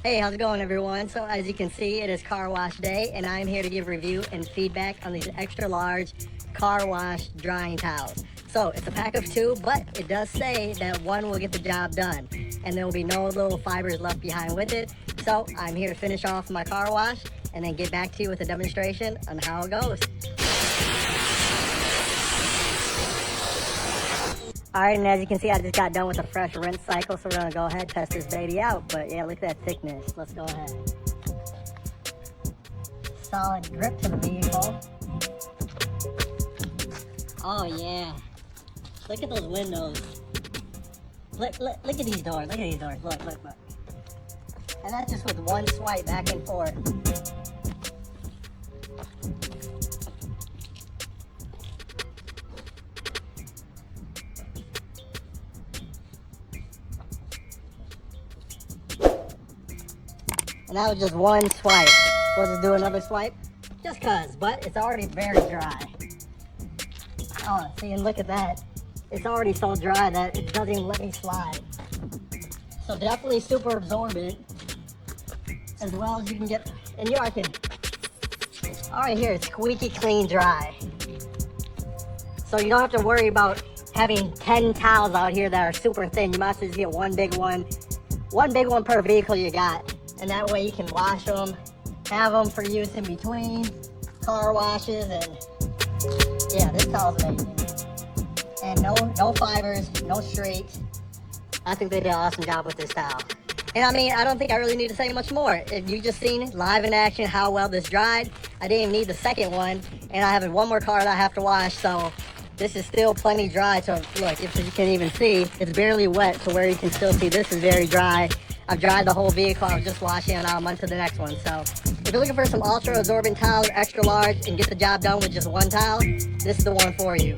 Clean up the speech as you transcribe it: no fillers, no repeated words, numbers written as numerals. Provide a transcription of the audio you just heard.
Hey, how's it going, everyone? So as you can see, it is car wash day, and I'm here to give review and feedback on these extra large car wash drying towels. So it's a pack of 2, but it does say that 1 will get the job done, and there will be no little fibers left behind with it. So I'm here to finish off my car wash and then get back to you with a demonstration on how it goes. Alright, and as you can see, I just got done with a fresh rinse cycle, so we're going to go ahead and test this baby out. But yeah, look at that thickness. Let's go ahead. Solid grip to the vehicle. Oh yeah. Look at those windows. Look at these doors. Look at these doors. Look. And that's just with one swipe back and forth. And that was just one swipe. We'll just do another swipe, just cause, but it's already very dry. Oh, see, and look at that. It's already so dry that it doesn't even let me slide. So definitely super absorbent, as well as you can get, and you can, all right here, it's squeaky clean dry. So you don't have to worry about having 10 towels out here that are super thin. You might just get one big one per vehicle you got. And that way you can wash them, have them for use in between car washes, and yeah, this towel's amazing. And no fibers, no streaks. I think they did an awesome job with this towel. And I mean, I don't think I really need to say much more. If you just seen live in action how well this dried, I didn't even need the second one, and I have one more car that I have to wash, so this is still plenty dry. So look, if you can even see, it's barely wet, so where you can still see this is very dry. I've dried the whole vehicle. I was just washing it, and I'm on to the next one. So if you're looking for some ultra absorbent towels, extra large, and get the job done with just one towel, this is the one for you.